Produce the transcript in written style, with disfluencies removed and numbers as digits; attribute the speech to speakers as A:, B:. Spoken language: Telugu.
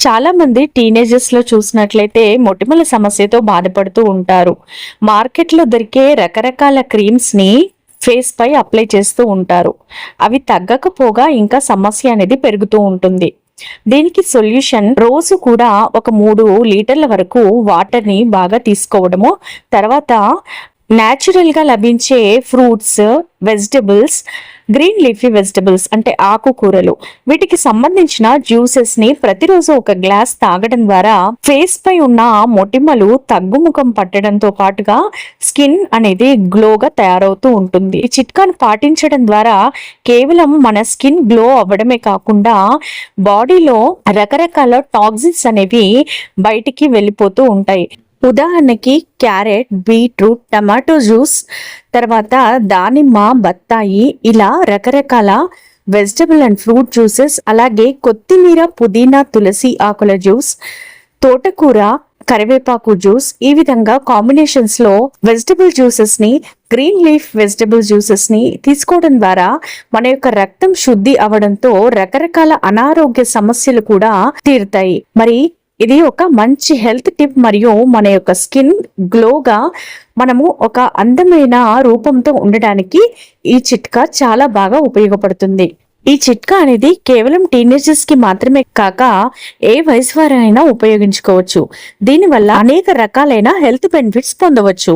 A: చాలా మంది టీనేజర్స్ లో చూసినట్లయితే మొటిమల సమస్యతో బాధపడుతూ ఉంటారు. మార్కెట్లో దొరికే రకరకాల క్రీమ్స్ ని ఫేస్ పై అప్లై చేస్తూ ఉంటారు. అవి తగ్గకపోగా ఇంకా సమస్య అనేది పెరుగుతూ ఉంటుంది. దీనికి సొల్యూషన్ రోజు కూడా ఒక 3 లీటర్ల వరకు వాటర్ ని బాగా తీసుకోవడము, తర్వాత న్యాచురల్ గా లభించే fruits, vegetables, green leafy vegetables అంటే ఆకుకూరలు, వీటికి సంబంధించిన జ్యూసెస్ ని ప్రతిరోజు ఒక గ్లాస్ తాగడం ద్వారా ఫేస్ పై ఉన్న మొటిమలు తగ్గుముఖం పట్టడంతో పాటుగా స్కిన్ అనేది గ్లోగా తయారవుతూ ఉంటుంది. ఈ చిట్కాను పాటించడం ద్వారా కేవలం మన స్కిన్ గ్లో అవ్వడమే కాకుండా బాడీలో రకరకాల టాక్సిన్స్ అనేవి బయటికి వెళ్ళిపోతూ ఉంటాయి. ఉదాహరణకి క్యారెట్, బీట్రూట్, టమాటో జ్యూస్, తర్వాత దానిమ్మ, బత్తాయి, ఇలా రకరకాల వెజిటబుల్ అండ్ ఫ్రూట్ జ్యూసెస్, అలాగే కొత్తిమీర, పుదీనా, తులసి ఆకుల జ్యూస్, తోటకూర, కరివేపాకు జ్యూస్, ఈ విధంగా కాంబినేషన్స్ లో వెజిటబుల్ జ్యూసెస్ ని, గ్రీన్ లీఫ్ వెజిటబుల్ జ్యూసెస్ ని తీసుకోవడం ద్వారా మన యొక్క రక్తం శుద్ధి అవడంతో రకరకాల అనారోగ్య సమస్యలు కూడా తీరుతాయి. మరి ఇది ఒక మంచి హెల్త్ టిప్ మరియు మన యొక్క స్కిన్ గ్లోగా మనము ఒక అందమైన రూపంతో ఉండడానికి ఈ చిట్కా చాలా బాగా ఉపయోగపడుతుంది. ఈ చిట్కా అనేది కేవలం టీనేజర్స్ కి మాత్రమే కాక ఏ వయసు వారైనా ఉపయోగించుకోవచ్చు. దీనివల్ల అనేక రకాలైన హెల్త్ బెనిఫిట్స్ పొందవచ్చు.